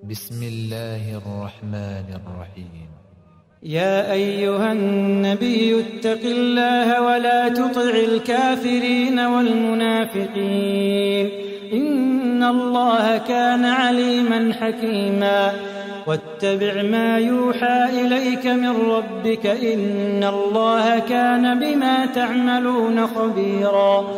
بسم الله الرحمن الرحيم. يا أيها النبي اتق الله ولا تطع الكافرين والمنافقين إن الله كان عليما حكيما واتبع ما يوحى إليك من ربك إن الله كان بما تعملون خبيرا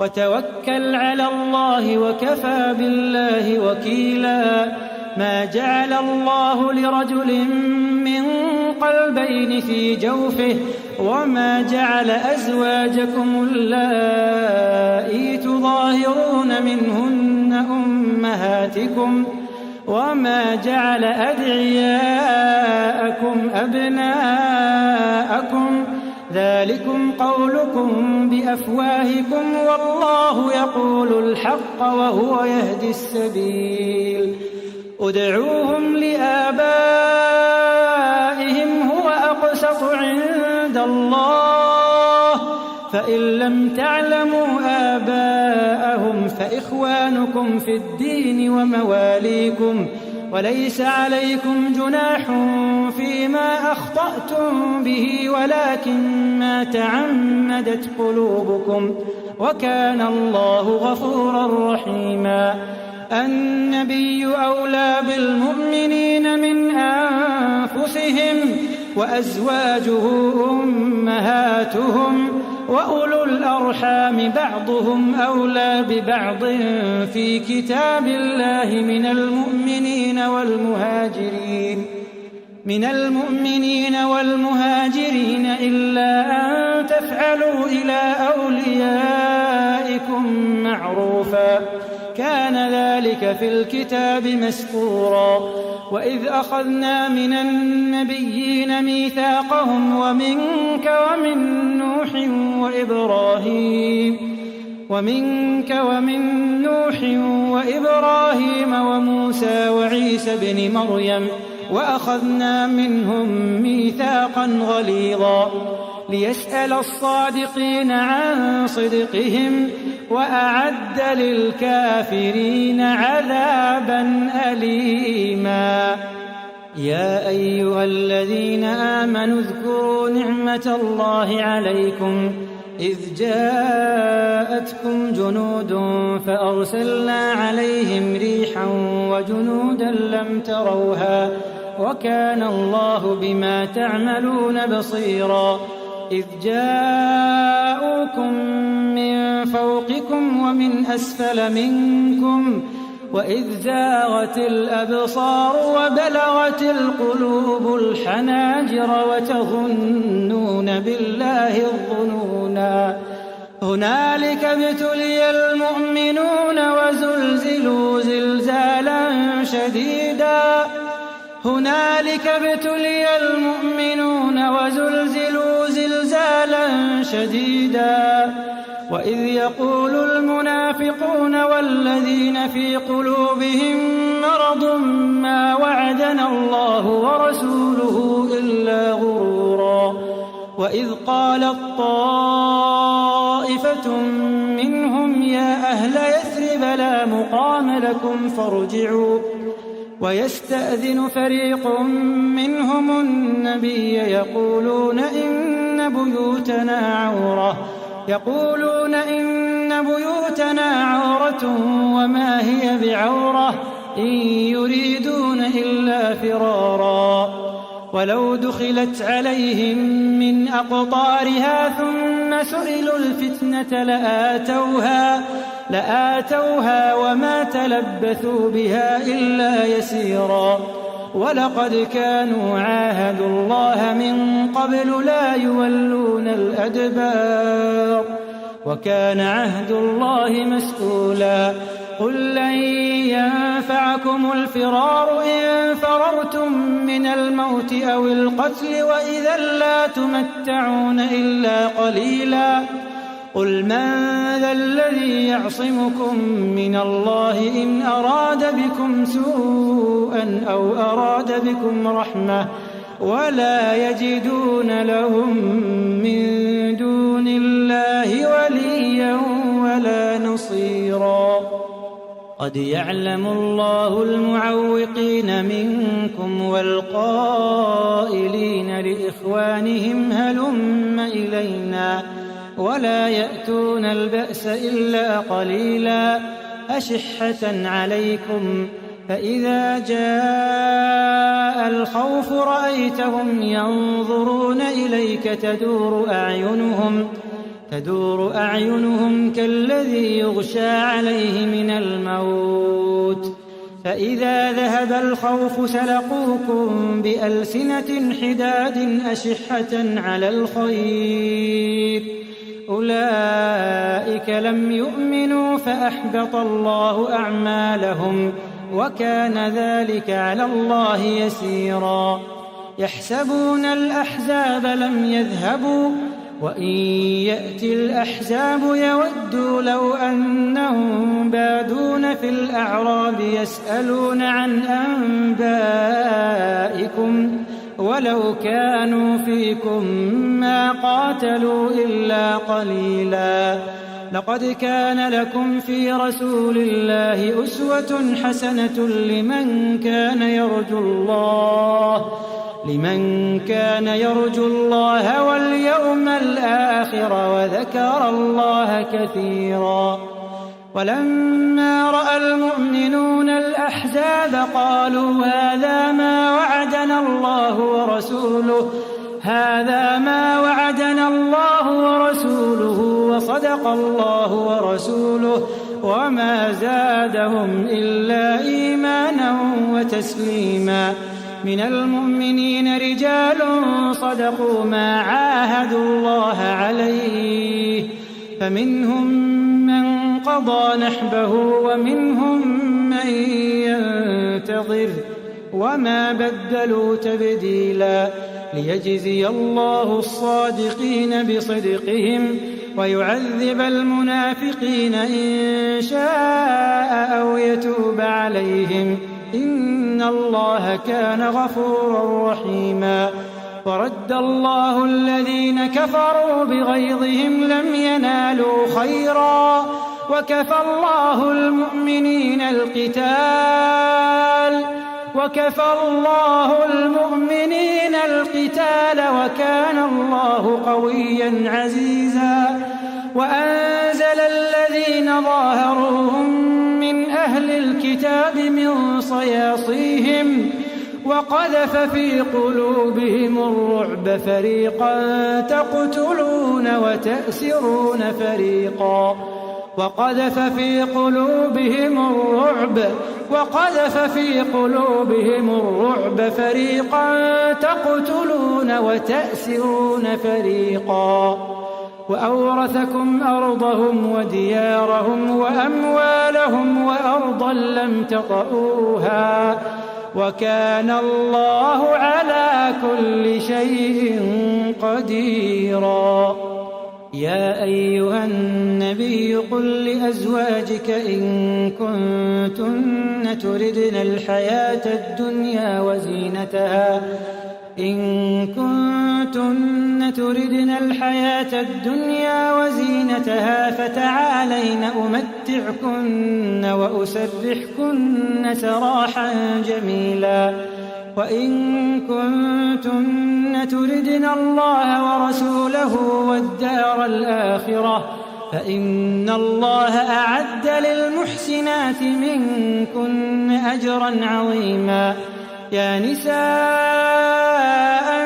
وتوكل على الله وكفى بالله وكيلا ما جعل الله لرجل من قلبين في جوفه وما جعل أزواجكم اللائي تظاهرون منهن أمهاتكم وما جعل أدعياءكم أبناءكم ذلكم قولكم بأفواهكم والله يقول الحق وهو يهدي السبيل ادعوهم لآبائهم هو أقسط عند الله فإن لم تعلموا آباءهم فإخوانكم في الدين ومواليكم وليس عليكم جناح فيما أخطأتم به ولكن ما تعمدت قلوبكم وكان الله غفورا رحيما النبي أولى بالمؤمنين من أنفسهم وأزواجه أمهاتهم وأولو الأرحام بعضهم أولى ببعض في كتاب الله من المؤمنين والمهاجرين إلا أن تفعلوا إلى أوليائكم معروفا كان ذلك في الكتاب مسطورا وإذ أخذنا من النبيين ميثاقهم ومنك ومن نوح وإبراهيم وموسى وعيسى بن مريم وأخذنا منهم ميثاقا غليظا ليسأل الصادقين عن صدقهم وأعد للكافرين عذابا أليما يا أيها الذين آمنوا اذكروا نعمة الله عليكم إذ جاءتكم جنود فأرسلنا عليهم ريحا وجنودا لم تروها وكان الله بما تعملون بصيرا إذ جاءوكم من فوقكم ومن أسفل منكم وإذ زاغت الأبصار وبلغت القلوب الحناجر وتظنون بالله الظنونا هنالك ابتلي المؤمنون وزلزلوا زلزالا شديدا وإذ يقول المنافقون والذين في قلوبهم مرض ما وعدنا الله ورسوله إلا غرورا وإذ قالت طائفة منهم يا أهل يثرب لا مقام لكم فارجعوا ويستأذن فريق منهم النبي يقولون إن بيوتنا عورة وما هي بعورة إن يريدون إلا فرارا ولو دخلت عليهم من أقطارها ثم سئلوا الفتنة لآتوها وما تلبثوا بها إلا يسيرا ولقد كانوا عاهدوا الله من قبل لا يولون الأدبار وكان عهد الله مسؤولا قل لن ينفعكم الفرار إن فررتم من الموت أو القتل وإذا لا تمتعون إلا قليلا قل من ذا الذي يعصمكم من الله إن أراد بكم سوءا أو أراد بكم رحمة ولا يجدون لهم من دون الله وليا ولا نصيرا قد يعلم الله المعوقين منكم والقائلين لإخوانهم هلم إلينا ولا يأتون البأس إلا قليلا أشحة عليكم فإذا جاء الخوف رأيتهم ينظرون إليك تدور أعينهم كالذي يغشى عليه من الموت فإذا ذهب الخوف سلقوكم بألسنة حداد أشحة على الخير أولئك لم يؤمنوا فأحبط الله أعمالهم وكان ذلك على الله يسيرا يحسبون الأحزاب لم يذهبوا وإن يأتي الأحزاب يودوا لو أنهم بادون في الأعراب يسألون عن أنبائكم ولو كانوا فيكم ما قاتلوا إلا قليلا لقد كان لكم في رسول الله أسوة حسنة لمن كان يرجو الله واليوم الآخر وذكر الله كثيرا ولما رأى المؤمنون الأحزاب قالوا هذا ما وعدنا الله ورسوله وصدق الله ورسوله وما زادهم إلا إيمانا وتسليما من المؤمنين رجال صدقوا ما عاهدوا الله عليه فمنهم من قضى نحبه ومنهم من ينتظر وما بدلوا تبديلا ليجزي الله الصادقين بصدقهم ويعذب المنافقين إن شاء أو يتوب عليهم إن الله كان غفورا رحيما ورد الله الذين كفروا بغيظهم لم ينالوا خيرا وكفى الله المؤمنين القتال وكان الله قويا عزيزا وأنزل الذين ظاهروهم من أهل الكتاب من صياصيهم وقذف في قلوبهم الرعب فريقا تقتلون وتأسرون فريقا وقذف في قلوبهم الرعب فريقا تقتلون وتأسرون فريقا وأورثكم أرضهم وديارهم وأموالهم وأرضا لم تطئوها وكان الله على كل شيء قديرا يا أيها النبي قل لأزواجك إن كنتن تردن الحياة الدنيا وزينتها فتعالين أمتعكن وأسرحكن سراحا جميلا وإن كنتن تردن الله ورسوله والدار الآخرة فإن الله أعد للمحسنات منكن أجرا عظيما يا نساء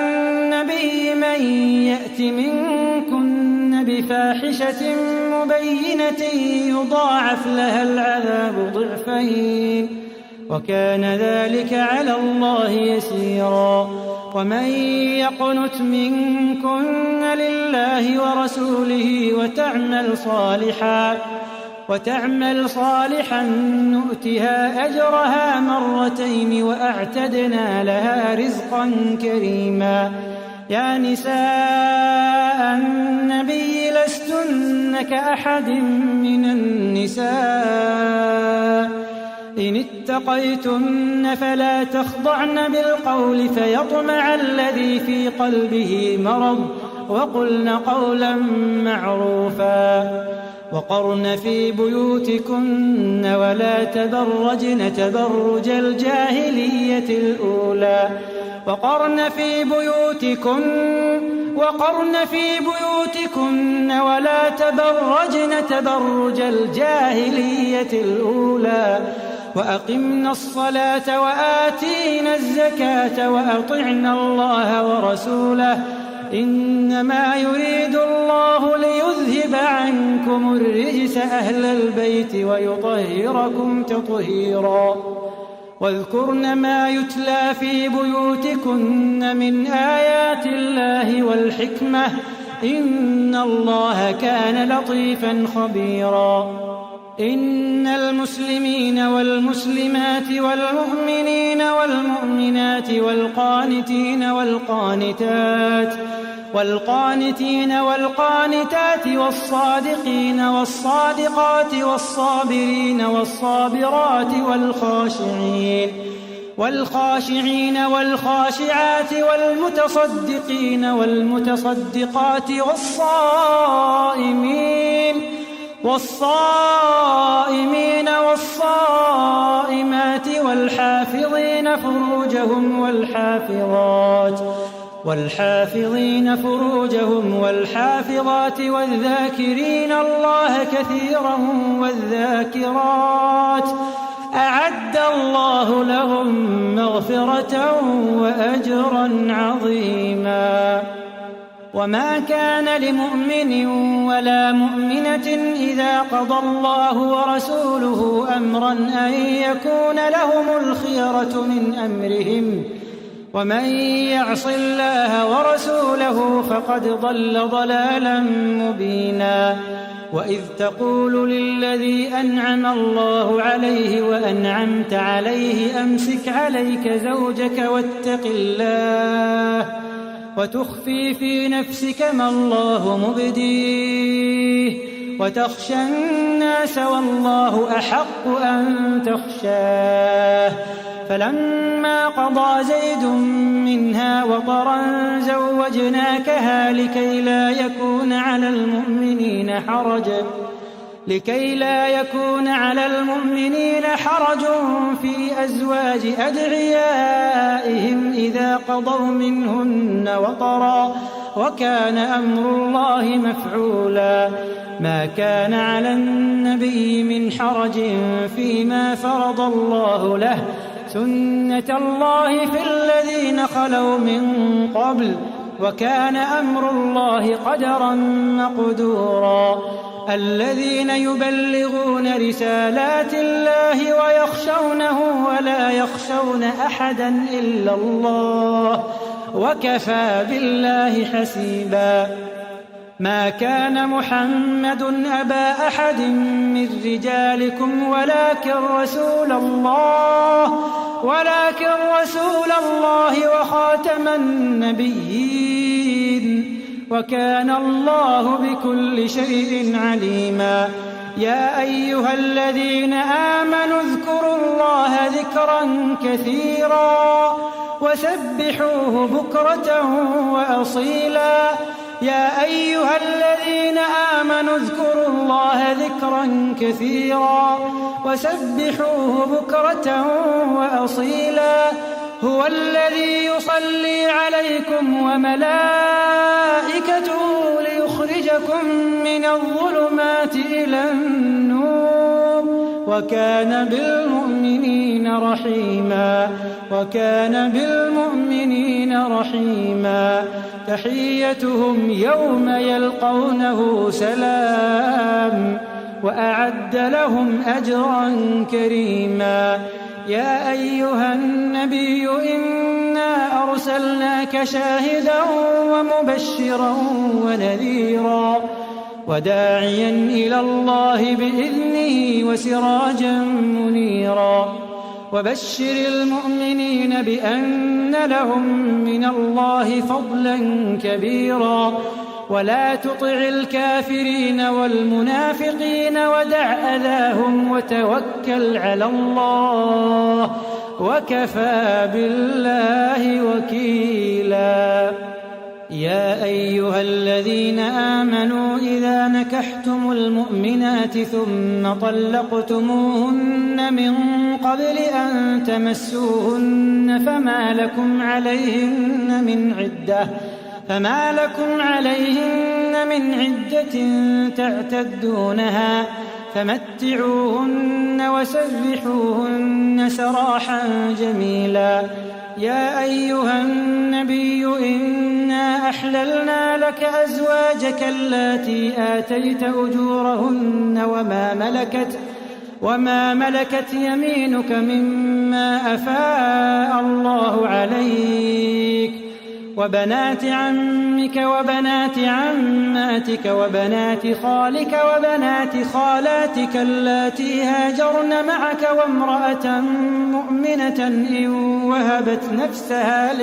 النبي من يأت منكن بفاحشة مبينة يضاعف لها العذاب ضعفين وكان ذلك على الله يسيرا ومن يقنت منكن لله ورسوله وتعمل صالحا نؤتها أجرها مرتين وأعتدنا لها رزقا كريما يا نساء النبي لستن كأحد من النساء إن اتقيتن فلا تخضعن بالقول فيطمع الذي في قلبه مرض وقلن قولا معروفا وقرن في بيوتكن ولا تبرجن تبرج الجاهلية الأولى وقرن في بيوتكن ولا تبرجن تبرج الجاهلية الأولى وأقمنا الصلاة وآتينا الزكاة وأطعنا الله ورسوله إنما يريد الله ليذهب عنكم الرجس أهل البيت ويطهركم تطهيرا واذكرن ما يتلى في بيوتكن من آيات الله والحكمة إن الله كان لطيفا خبيرا إن المسلمين والمسلمات والمؤمنين والمؤمنات والقانتين والقانتات والصادقين والصادقات والصابرين والصابرات والخاشعين والخاشعات والمتصدقين والمتصدقات والصائمين والصائمات والحافظين فروجهم والحافظات والذاكرين الله كثيرا والذاكرات أعد الله لهم مغفرة وأجرا عظيما وما كان لمؤمن ولا مؤمنة إذا قضى الله ورسوله أمرا أن يكون لهم الخيرة من أمرهم ومن يعص الله ورسوله فقد ضل ضلالا مبينا وإذ تقول للذي أنعم الله عليه وأنعمت عليه أمسك عليك زوجك واتق الله وتخفي في نفسك ما الله مبديه وتخشى الناس والله أحق أن تخشاه فلما قضى زيد منها وطرا زوجناكها لكي لا يكون على المؤمنين حرج في أزواج أدعيائهم إذا قضوا منهن وطرا وكان أمر الله مفعولا ما كان على النبي من حرج فيما فرض الله له سنة الله في الذين خلوا من قبل وكان أمر الله قدرا مقدورا الذين يبلغون رسالات الله ويخشونه ولا يخشون أحدا إلا الله وكفى بالله حسيبا ما كان محمد أبا أحد من رجالكم ولكن رسول الله وخاتم النبيين وكان الله بكل شيء عليما يا أيها الذين آمنوا اذكروا الله ذكرا كثيرا وسبحوه بكرة وأصيلا يا أيها الذين آمنوا اذكروا الله ذكرا كثيرا وسبحوه بكرة وأصيلا هو الذي يصلي عليكم وملائكته ليخرجكم من الظلمات إلى النور وكان بالمؤمنين رحيما تحيتهم يوم يلقونه سلام وأعد لهم أجرا كريما يا أيها النبي إنا أرسلناك شاهدا ومبشرا ونذيرا وداعيا إلى الله بإذنه وسراجا منيرا وبشر المؤمنين بأن لهم من الله فضلا كبيرا ولا تطع الكافرين والمنافقين ودع أذاهم وتوكل على الله وكفى بالله وكيلا يا أيها الذين آمنوا إذا نكحتم المؤمنات ثم طلقتموهن من قبل أن تمسوهن فما لكم عليهن من عدة تعتدونها فمتعوهن وسرحوهن سراحا جميلا. يا أيها النبي إنا أحللنا لك أزواجك اللاتي آتيت أجورهن وما ملكت يمينك مما أفاء الله عليك وبنات عمك وبنات عماتك وبنات خالك وبنات خالاتك اللاتي هاجرن معك وامرأة مؤمنة إن وهبت نفسها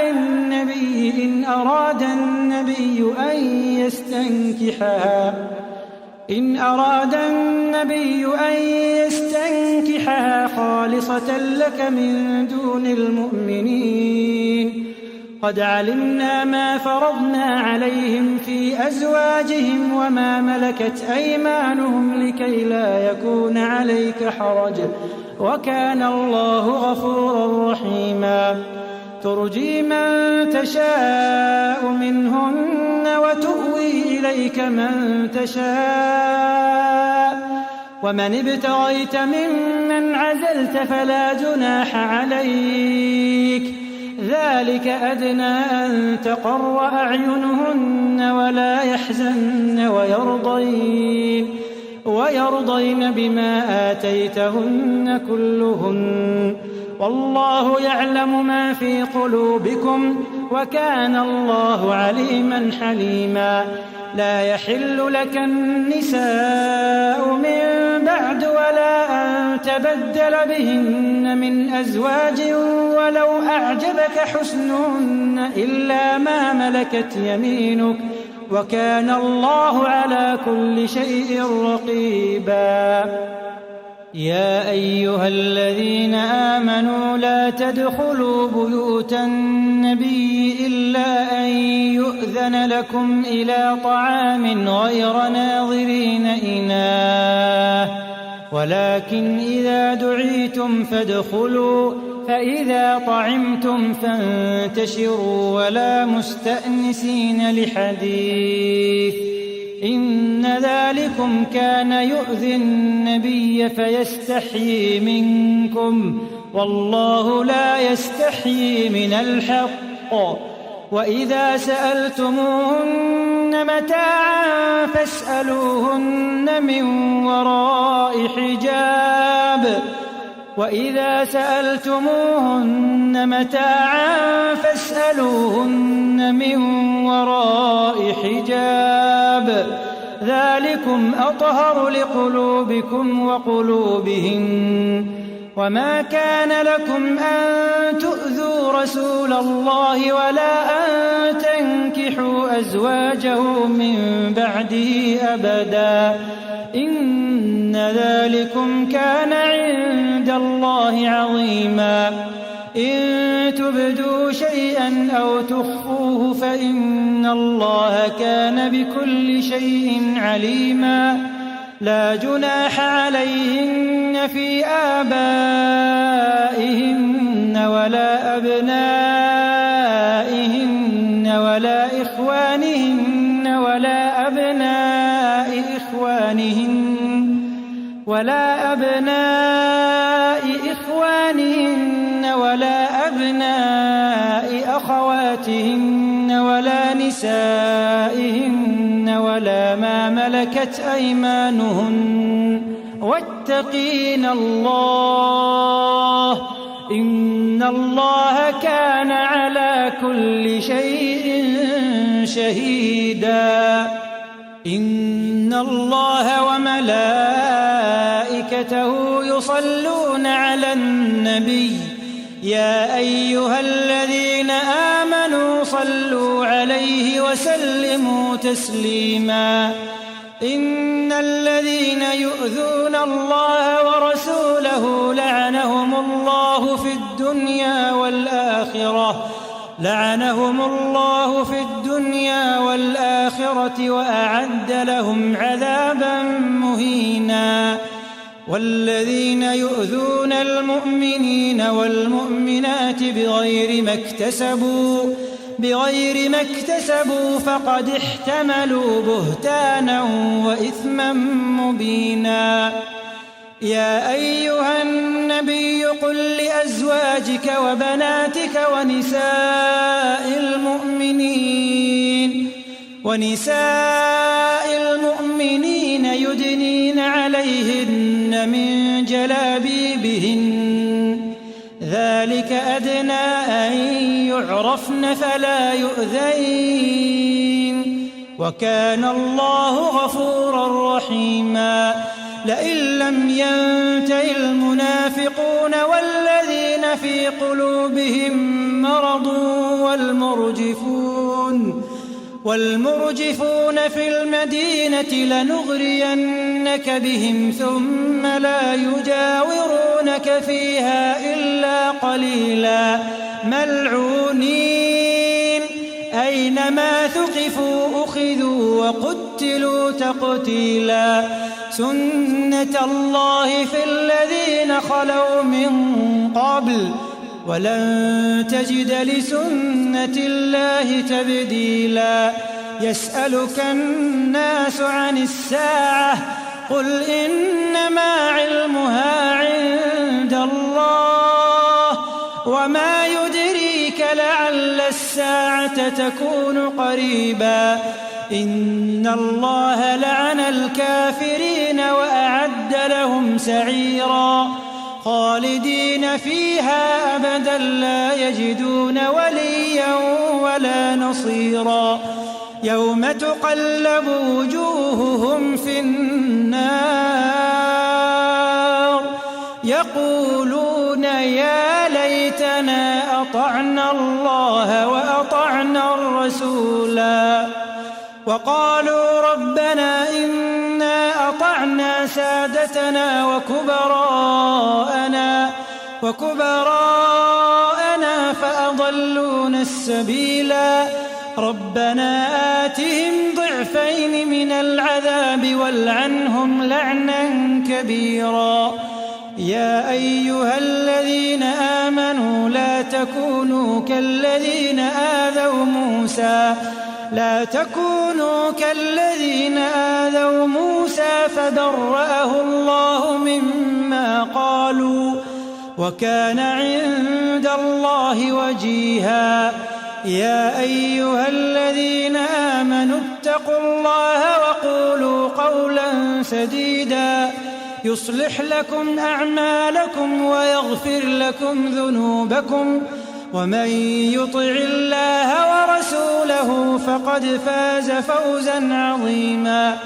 للنبي إن أراد النبي أن يستنكحها خالصة لك من دون المؤمنين. قد علمنا ما فرضنا عليهم في أزواجهم وما ملكت أيمانهم لكي لا يكون عليك حرج وكان الله غفورا رحيما. ترجي من تشاء منهن وتؤوي إليك من تشاء ومن ابتغيت ممن عزلت فلا جناح عليك ذلك أدنى أن تقر أعينهن ولا يحزن ويرضين بما آتيتهن كلهن والله يعلم ما في قلوبكم وكان الله عليما حليما. لا يحل لك النساء من بعد ولا أن تبدل بهن من أزواج ولو أعجبك حسنهن إلا ما ملكت يمينك وكان الله على كل شيء رقيبا. يا أيها الذين آمنوا لا تدخلوا بيوت النبي إلا أن يؤذن لكم إلى طعام غير ناظرين إناه ولكن إذا دعيتم فادخلوا فإذا طعمتم فانتشروا ولا مستأنسين لحديث إن ذلكم كان يؤذي النبي فيستحيي منكم والله لا يستحيي من الحق. وإذا سألتموهن متاعا فاسألوهن من وراء حجاب ذلكم أطهر لقلوبكم وقلوبهن. وما كان لكم أن تؤذوا رسول الله ولا أن تنكحوا أزواجه من بعده أبدا إن ذلكم كان عند الله عظيما. إن تبدوا شيئا أو تخفوه فإن الله كان بكل شيء عليما. لا جناح عليهن في آبائهن ولا أبنائهن ولا إخوانهن ولا أبناء أخواتهن ولا نسائهن ولا ما ملكت أيمانهن واتقين الله إن الله كان على كل شيء شهيدا. إن الله وملائكته يصلون على النبي يا أيها الذين آمنوا صلوا عليه وسلموا تسليما. إن الذين يؤذون الله ورسوله لعنهم الله في الدنيا والآخرة وأعد لهم عذابا مهينا. والذين يؤذون المؤمنين والمؤمنات بغير ما اكتسبوا فقد احتملوا بهتانا وإثما مبينا. يا أيها النبي قل لأزواجك وبناتك ونساء المؤمنين يدنين عليهن من جلابيبهن ذلك أدنى أن يعرفن فلا يؤذين وكان الله غفورا رحيما. لئن لم ينته المنافقون والذين في قلوبهم مرض والمرجفون في المدينة لنغرينك بهم ثم لا يجاورونك فيها إلا قليلا ملعونين أينما ثقفوا أخذوا وقتلوا تقتيلا. سنة الله في الذين خلوا من قبل ولن تجد لسنة الله تبديلا. يسألك الناس عن الساعة قل إنما علمها عند الله وما يدريك لعل الساعة تكون قريبا. إن الله لعن الكافرين وأعد لهم سعيرا خالدين فيها أبدا لا يجدون وليا ولا نصيرا. يوم تقلب وجوههم في النار يقولون يا ليتنا أطعنا الله وأطعنا الرسولا وقالوا ربنا إنا أطعنا سادتنا وكبراءنا فأضلونا السبيلا. ربنا آتهم ضعفين من العذاب والعنهم لعنا كبيرا. يا أيها الذين آمنوا لا تكونوا كالذين آذوا موسى فبرأه الله مما قالوا وكان عند الله وجيها. يا أيها الذين آمنوا اتقوا الله وقولوا قولا سديدا يصلح لكم أعمالكم ويغفر لكم ذنوبكم ومن يطع الله ورسوله فقد فاز فوزا عظيما.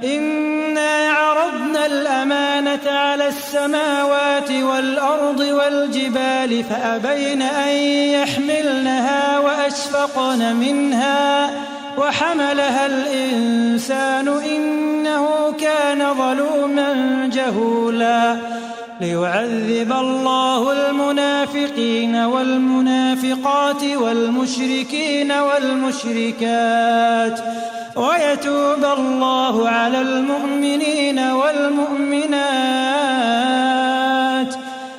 إنا عرضنا الأمانة على السماوات والأرض والجبال فأبين أن يحملنها وأشفقن منها وحملها الإنسان إنه كان ظلوما جهولا. ليعذب الله المنافقين والمنافقات والمشركين والمشركات ويتوب الله على المؤمنين والمؤمنات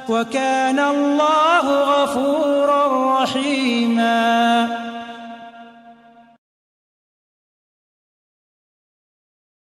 وكان الله غفورا